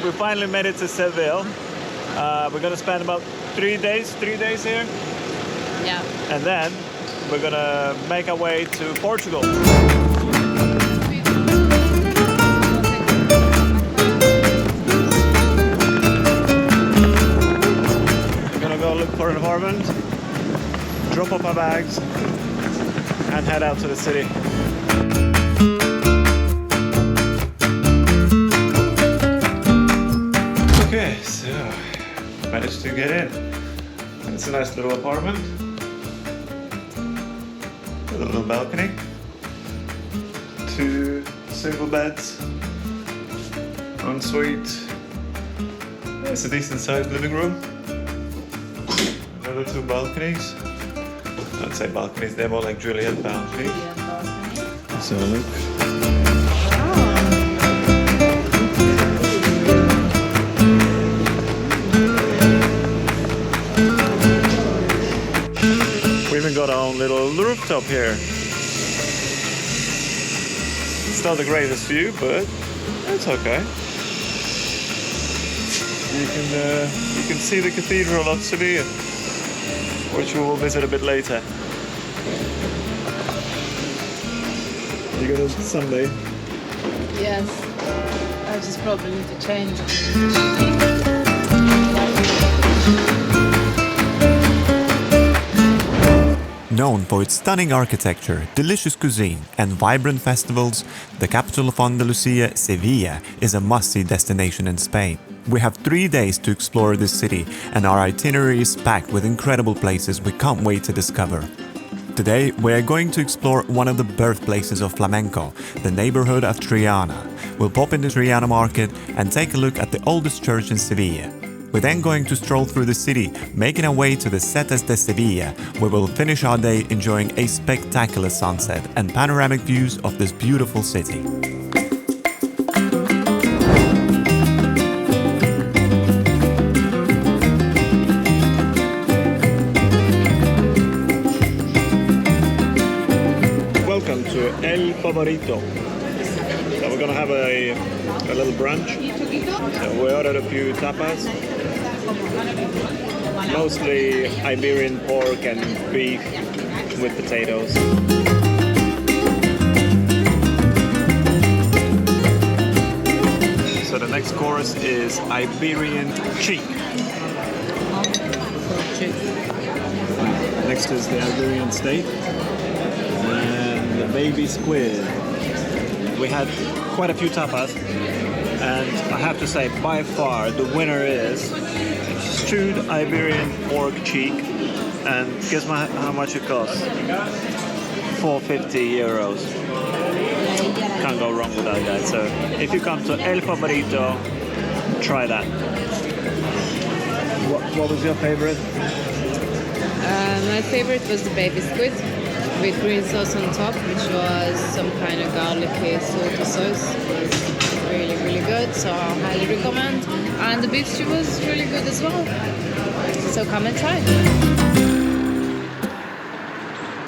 we finally made it to Seville. We're gonna spend about 3 days here. Yeah. And then we're gonna make our way to Portugal. We're gonna go look for an apartment, drop off our bags, and head out to the city. Okay, so managed to get in. It's a nice little apartment. A little balcony. 2 single beds. Ensuite. It's a decent sized living room. Another 2 balconies. I'd say balconies, they're more like Juliet balconies. Let's have a look. We even got our own little rooftop here. It's not the greatest view, but it's okay. You can see the Cathedral of Seville, which we will visit a bit later. You got it someday? Yes. I just probably need to change. Known for its stunning architecture, delicious cuisine, and vibrant festivals, the capital of Andalusia, Sevilla, is a must-see destination in Spain. We have 3 days to explore this city, and our itinerary is packed with incredible places we can't wait to discover. Today, we are going to explore one of the birthplaces of flamenco, the neighborhood of Triana. We'll pop into Triana Market and take a look at the oldest church in Sevilla. We're then going to stroll through the city, making our way to the Setas de Sevilla, where we'll finish our day enjoying a spectacular sunset and panoramic views of this beautiful city. Welcome to El Favorito. So we're gonna have a little brunch. So we ordered a few tapas. Mostly Iberian pork and beef with potatoes. So the next course is Iberian cheek. Next is the Iberian steak and the baby squid. We had quite a few tapas, and I have to say by far the winner is stewed Iberian pork cheek, and guess how much it costs? 450 euros. Can't go wrong with that, guys. So if you come to El Favorito, try that. What was your favorite? My favorite was the baby squid with green sauce on top, which was some kind of garlicky salty sauce. It was really, really good, so I highly recommend. And the beef stew was really good as well. So come and try.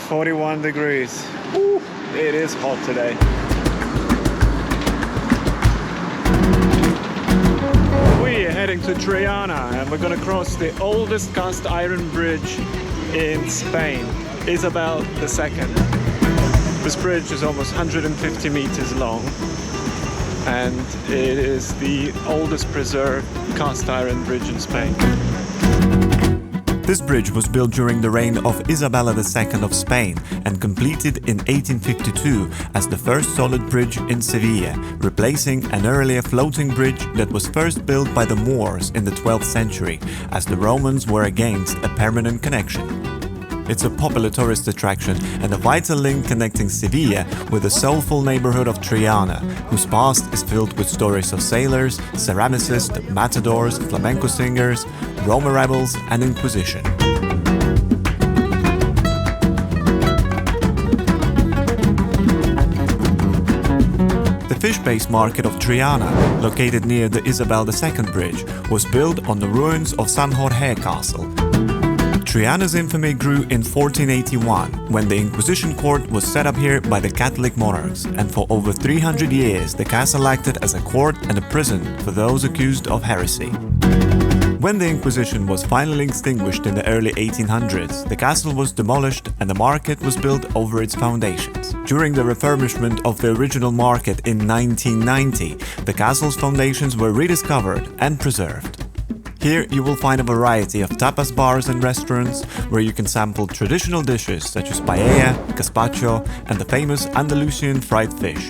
41 degrees. Woo, it is hot today. We're heading to Triana, and we're gonna cross the oldest cast iron bridge in Spain, Isabel II. This bridge is almost 150 meters long, and it is the oldest preserved cast iron bridge in Spain. This bridge was built during the reign of Isabella II of Spain and completed in 1852 as the first solid bridge in Sevilla, replacing an earlier floating bridge that was first built by the Moors in the 12th century, as the Romans were against a permanent connection. It's a popular tourist attraction and a vital link connecting Sevilla with the soulful neighborhood of Triana, whose past is filled with stories of sailors, ceramicists, matadors, flamenco singers, Roma rebels, and Inquisition. The fish-based market of Triana, located near the Isabel II Bridge, was built on the ruins of San Jorge Castle. Triana's infamy grew in 1481, when the Inquisition court was set up here by the Catholic monarchs, and for over 300 years the castle acted as a court and a prison for those accused of heresy. When the Inquisition was finally extinguished in the early 1800s, the castle was demolished and the market was built over its foundations. During the refurbishment of the original market in 1990, the castle's foundations were rediscovered and preserved. Here you will find a variety of tapas bars and restaurants where you can sample traditional dishes such as paella, gazpacho and the famous Andalusian fried fish.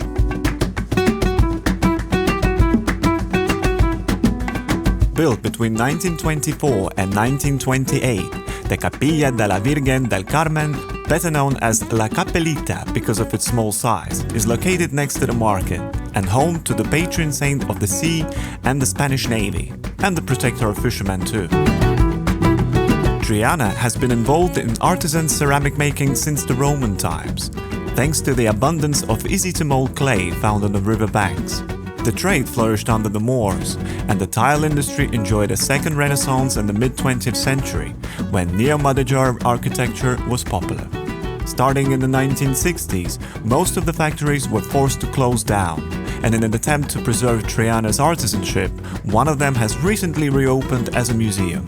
Built between 1924 and 1928, the Capilla de la Virgen del Carmen, better known as La Capelita because of its small size, is located next to the market and home to the patron saint of the sea and the Spanish Navy, and the protector of fishermen too. Triana has been involved in artisan ceramic making since the Roman times, thanks to the abundance of easy-to-mold clay found on the river banks. The trade flourished under the Moors, and the tile industry enjoyed a second renaissance in the mid-20th century, when neo-Madéjar architecture was popular. Starting in the 1960s, most of the factories were forced to close down, and in an attempt to preserve Triana's artisanship, one of them has recently reopened as a museum.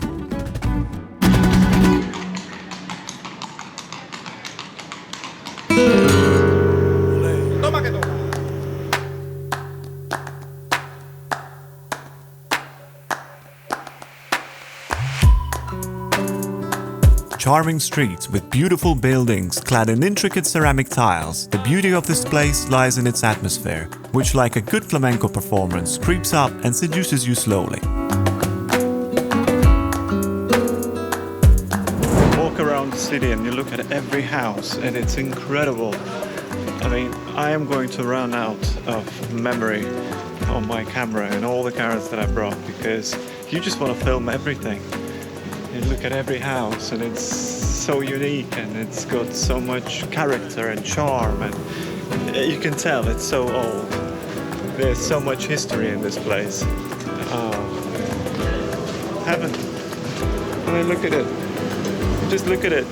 Charming streets with beautiful buildings clad in intricate ceramic tiles, the beauty of this place lies in its atmosphere, which like a good flamenco performance creeps up and seduces you slowly. Walk around the city and you look at every house and it's incredible. I mean, I am going to run out of memory on my camera and all the cameras that I brought because you just want to film everything. You look at every house and it's so unique and it's got so much character and charm, and you can tell it's so old. There's so much history in this place. Heaven. I mean, look at it. Just look at it.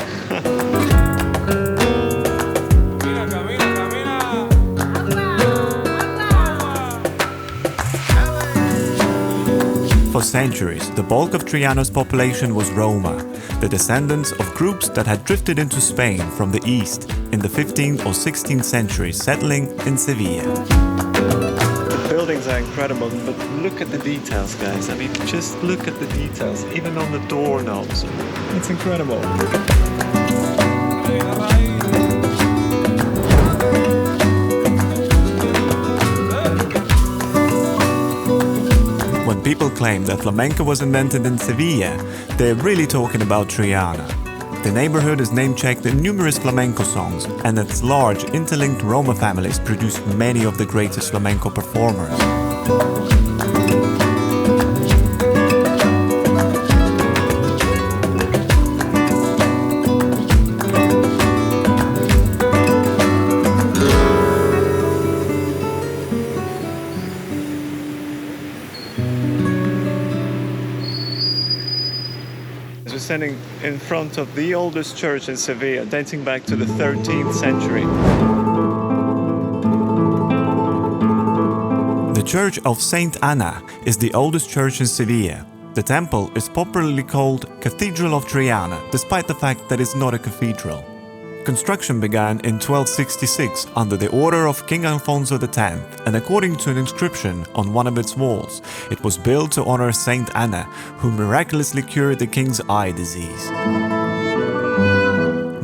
For centuries, the bulk of Triana's population was Roma, the descendants of groups that had drifted into Spain from the east in the 15th or 16th century, settling in Sevilla. The buildings are incredible, but look at the details, guys. I mean, just look at the details, even on the doorknobs. It's incredible. When people claim that flamenco was invented in Sevilla, they're really talking about Triana. The neighborhood is name-checked in numerous flamenco songs, and its large, interlinked Roma families produce many of the greatest flamenco performers. We're standing in front of the oldest church in Sevilla, dating back to the 13th century. The Church of Saint Anna is the oldest church in Sevilla. The temple is popularly called Cathedral of Triana, despite the fact that it's not a cathedral. Construction began in 1266 under the order of King Alfonso X, and according to an inscription on one of its walls, it was built to honor Saint Anna, who miraculously cured the king's eye disease.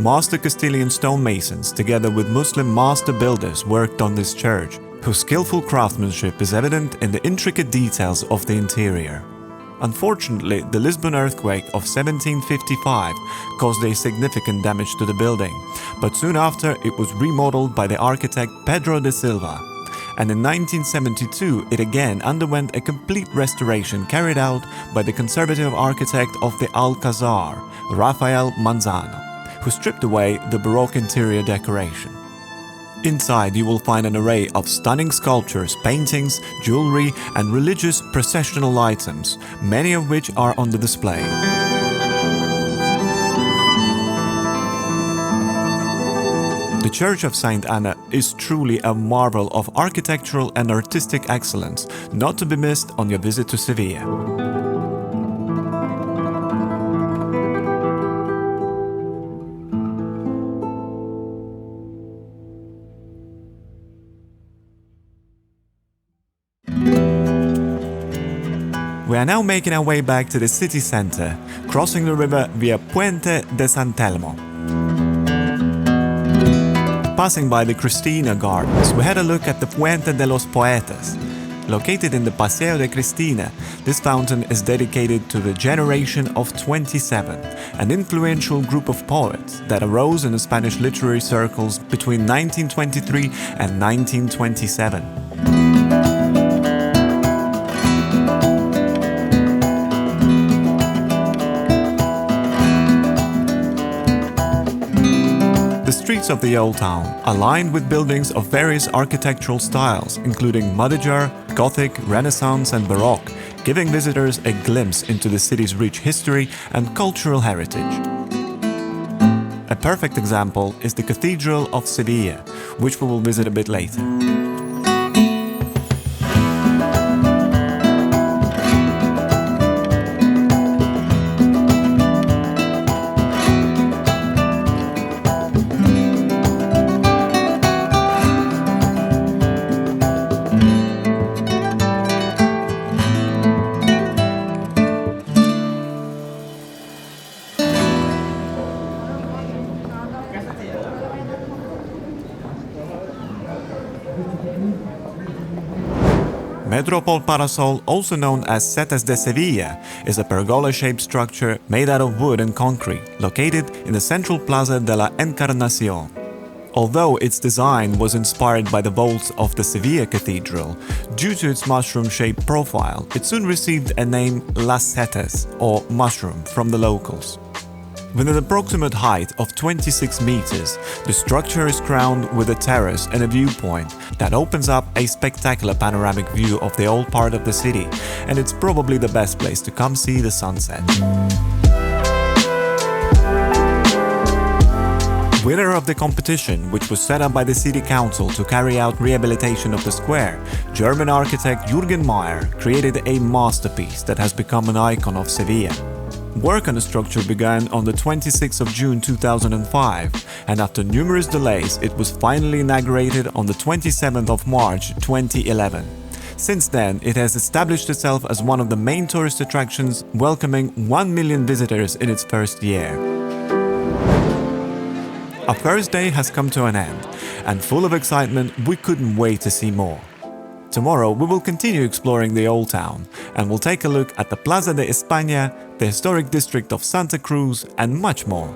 Master Castilian stonemasons, together with Muslim master builders, worked on this church, whose skillful craftsmanship is evident in the intricate details of the interior. Unfortunately, the Lisbon earthquake of 1755 caused a significant damage to the building, but soon after it was remodeled by the architect Pedro de Silva, and in 1972 it again underwent a complete restoration carried out by the conservative architect of the Alcazar, Rafael Manzano, who stripped away the Baroque interior decoration. Inside you will find an array of stunning sculptures, paintings, jewelry and religious processional items, many of which are on the display. The Church of Saint Anna is truly a marvel of architectural and artistic excellence, not to be missed on your visit to Sevilla. We are now making our way back to the city center, crossing the river via Puente de San Telmo. Passing by the Cristina Gardens, we had a look at the Puente de los Poetas. Located in the Paseo de Cristina, this fountain is dedicated to the Generation of 27, an influential group of poets that arose in the Spanish literary circles between 1923 and 1927. The streets of the Old Town are lined with buildings of various architectural styles, including Madéjar, Gothic, Renaissance and Baroque, giving visitors a glimpse into the city's rich history and cultural heritage. A perfect example is the Cathedral of Sevilla, which we will visit a bit later. Metropol Parasol, also known as Setas de Sevilla, is a pergola-shaped structure made out of wood and concrete, located in the central Plaza de la Encarnación. Although its design was inspired by the vaults of the Sevilla Cathedral, due to its mushroom-shaped profile, it soon received a name Las Setas, or mushroom, from the locals. With an approximate height of 26 meters, the structure is crowned with a terrace and a viewpoint that opens up a spectacular panoramic view of the old part of the city, and it's probably the best place to come see the sunset. Winner of the competition, which was set up by the city council to carry out rehabilitation of the square, German architect Jürgen Mayer created a masterpiece that has become an icon of Sevilla. Work on the structure began on the 26th of June 2005, and after numerous delays, it was finally inaugurated on the 27th of March 2011. Since then, it has established itself as one of the main tourist attractions, welcoming 1 million visitors in its first year. Our first day has come to an end, and full of excitement, we couldn't wait to see more. Tomorrow we will continue exploring the Old Town, and we'll take a look at the Plaza de España, the historic district of Santa Cruz, and much more.